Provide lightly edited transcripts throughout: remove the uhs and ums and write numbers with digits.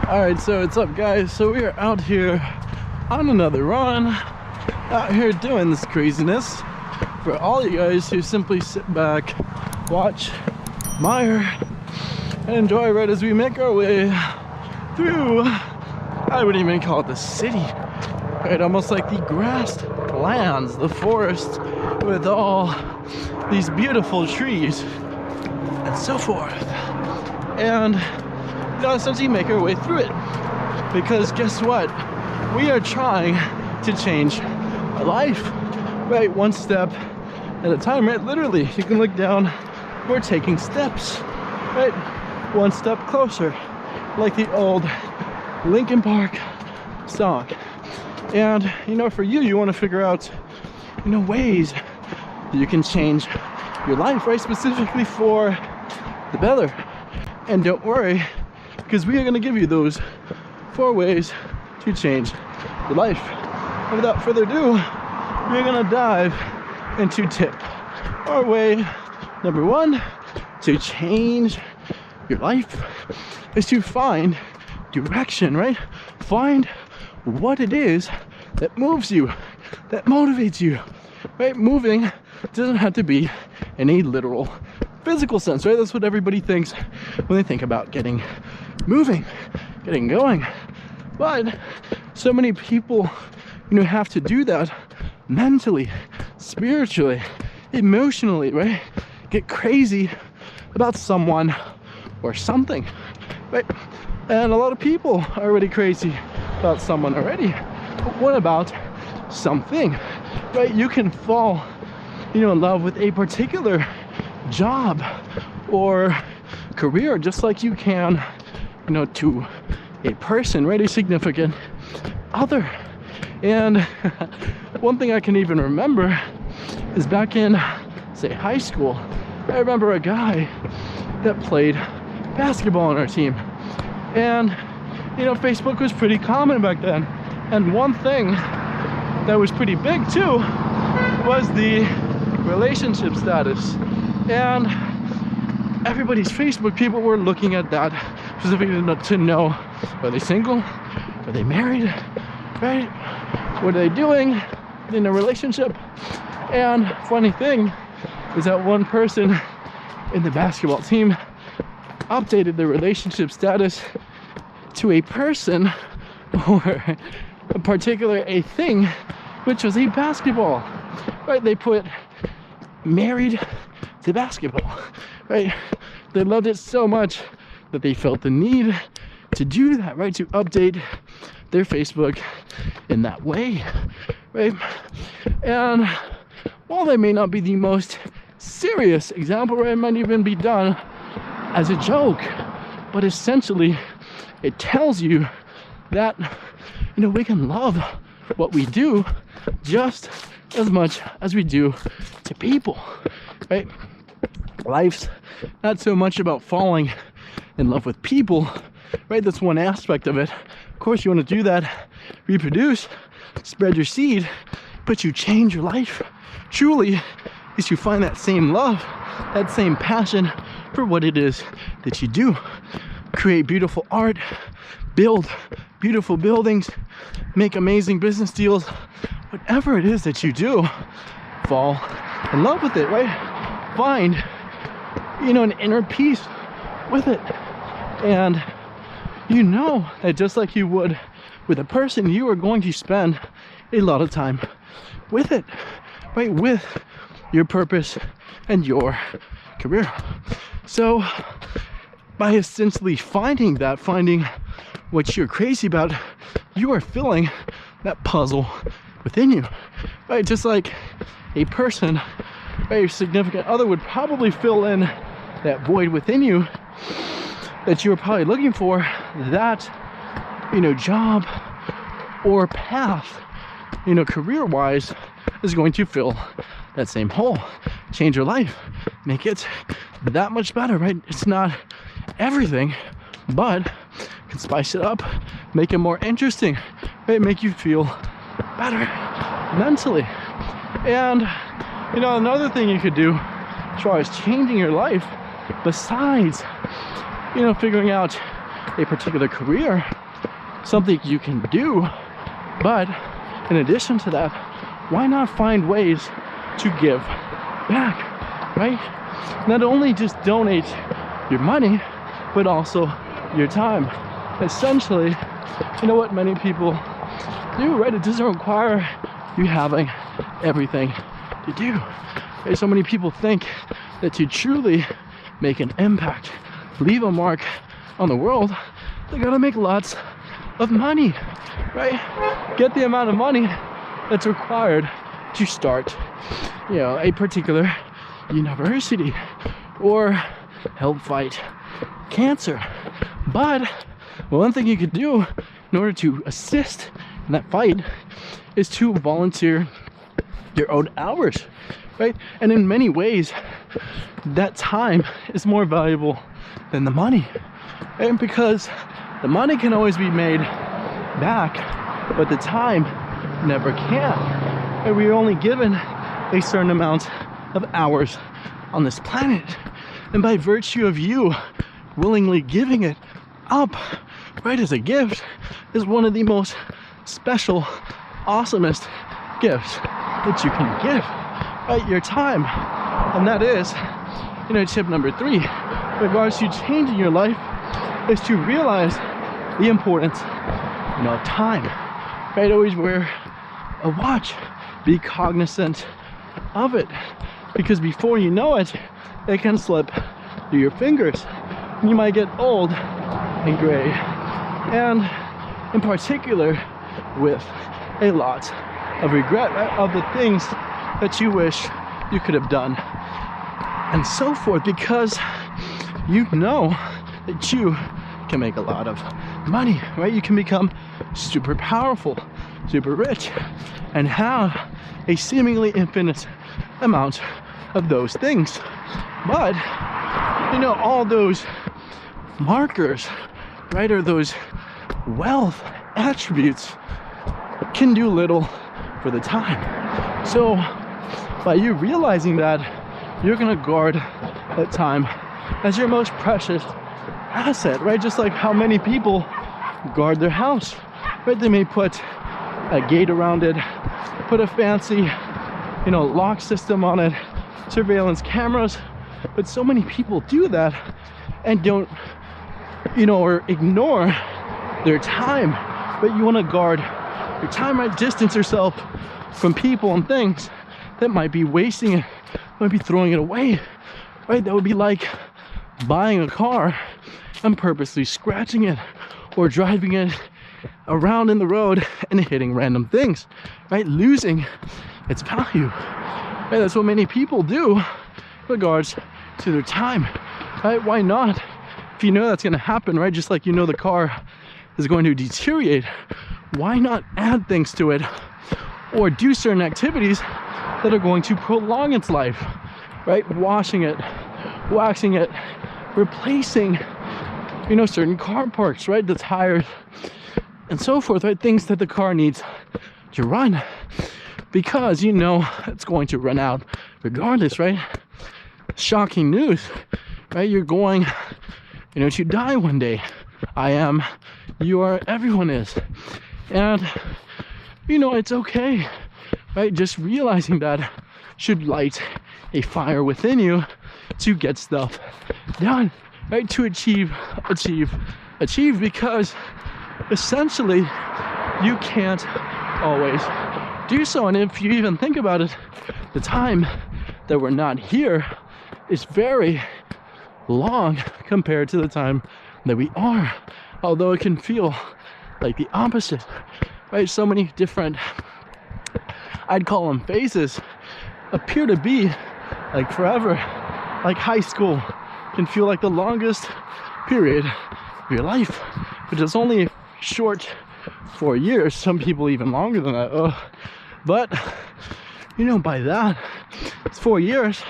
Alright, so what's up guys? So we are out here on another run, out here doing this craziness for all you guys who simply sit back, watch, admire, and enjoy right as we make our way through, I wouldn't even call it the city, right? Almost like the grassed lands, the forest with all these beautiful trees and so forth. And essentially make our way through it, because guess what, we are trying to change our life, right? One step at a time, right? Literally, you can look down, we're taking steps, right? One step closer, like the old Linkin Park song. And for you want to figure out ways that you can change your life, right? Specifically for the better. And don't worry, because we are going to give you those 4 ways to change your life. And without further ado, we're going to dive into tip or way number 1 to change your life is to find direction, right? Find what it is that moves you, that motivates you, right? Moving doesn't have to be in a literal physical sense, right? That's what everybody thinks when they think about getting moving, getting going. But so many people have to do that mentally, spiritually, emotionally, right? Get crazy about someone or something, right? And a lot of people are already crazy about someone already. But what about something, right? You can fall in love with a particular job or career, just like you can to a person, right? A significant other. And one thing I can even remember is back in, say, high school, I remember a guy that played basketball on our team. And Facebook was pretty common back then, and one thing that was pretty big too was the relationship status. And everybody's Facebook, people were looking at that specifically to know, are they single? Are they married? Right? What are they doing in a relationship? And funny thing is that one person in the basketball team updated their relationship status to a person or a particular a thing, which was a basketball, right? They put married to basketball, right? They loved it so much that they felt the need to do that, right? To update their Facebook in that way, right? And while that may not be the most serious example, right, it might even be done as a joke, but essentially it tells you that we can love what we do just as much as we do to people, right? Life's not so much about falling in love with people, right? That's one aspect of it. Of course, you want to do that, reproduce, spread your seed, but you change your life truly is you find that same love, that same passion for what it is that you do. Create beautiful art, build beautiful buildings, make amazing business deals, whatever it is that you do, fall in love with it, right? Find an inner peace with it. And that just like you would with a person, you are going to spend a lot of time with it, right? With your purpose and your career. So by essentially finding what you're crazy about, you are filling that puzzle within you, right? Just like a person, right, a significant other would probably fill in that void within you that you're probably looking for, that job or path career-wise is going to fill that same hole, change your life, make it that much better, right? It's not everything, but can spice it up, make it more interesting, right? Make you feel better mentally. And another thing you could do as far as changing your life, besides figuring out a particular career, something you can do. But in addition to that, why not find ways to give back, right? Not only just donate your money, but also your time. Essentially, you know what many people do, right? It doesn't require you having everything to do. Right? So many people think that to truly make an impact, leave a mark on the world, they gotta make lots of money, right? Get the amount of money that's required to start, you know, a particular university or help fight cancer. But one thing you could do in order to assist in that fight is to volunteer your own hours, right? And in many ways, that time is more valuable than the money, and because the money can always be made back, but the time never can. And we're only given a certain amount of hours on this planet, and by virtue of you willingly giving it up, right, as a gift, is one of the most special, awesomest gifts that you can give, right? Your time. And that is, you know, tip number 3 in regards to changing your life, is to realize the importance, you know, of time, right? Always wear a watch, be cognizant of it, because before you know it, it can slip through your fingers. You might get old and gray, and in particular with a lot of regret, right, of the things that you wish you could have done, and so forth, because you know that you can make a lot of money, right? You can become super powerful, super rich, and have a seemingly infinite amount of those things. But you know, all those markers, right, or those wealth attributes can do little for the time. So by you realizing that, you're gonna guard that time as your most precious asset, right? Just like how many people guard their house, right? They may put a gate around it, put a fancy, you know, lock system on it, surveillance cameras, but so many people do that and don't, you know, or ignore their time. But you want to guard your time, right? Distance yourself from people and things that might be wasting it, might be throwing it away, right? That would be like buying a car and purposely scratching it or driving it around in the road and hitting random things, right? Losing its value, right? That's what many people do in regards to their time, right? Why not? If you know that's going to happen, right? Just like you know the car is going to deteriorate, why not add things to it or do certain activities that are going to prolong its life, right? Washing it, waxing it, replacing, you know, certain car parts, right? The tires and so forth, right? Things that the car needs to run, because you know it's going to run out regardless, right? Shocking news, right? You're going, you know, to die one day. I am, you are, everyone is. And you know, it's okay, right? Just realizing that should light a fire within you to get stuff done, right? To achieve, because essentially you can't always do so. And if you even think about it, the time that we're not here is very long compared to the time that we are, although it can feel like the opposite, right? So many different, I'd call them phases, appear to be like forever. Like high school can feel like the longest period of your life, which is only a short 4 years. Some people even longer than that. But you know, by that, it's 4 years,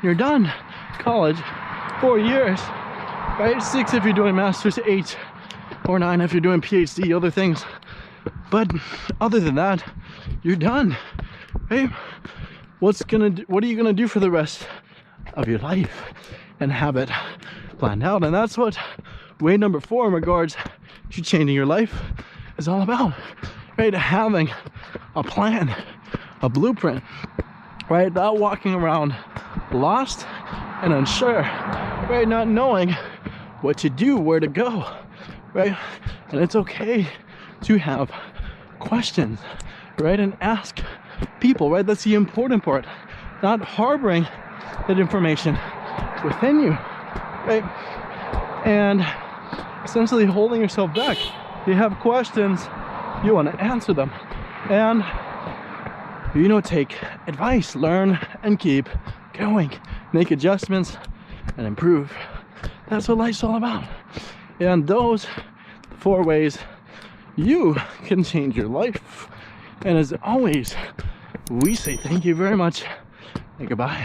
you're done. College, 4 years, right? 6 if you're doing masters, 8 or 9 if you're doing PhD, other things. But other than that, you're done, right? What are you gonna do for the rest of your life and have it planned out? And that's what way number 4 in regards to changing your life is all about, right? Having a plan, a blueprint, right? Not walking around lost and unsure, right? Not knowing what to do, where to go, right? And it's okay to have questions, right? And ask people, right? That's the important part. Not harboring that information within you, right? And essentially holding yourself back. You have questions, you want to answer them. And, you know, take advice, learn, and keep going. Make adjustments and improve. That's what life's all about. And those 4 ways you can change your life. And as always, we say thank you very much and goodbye.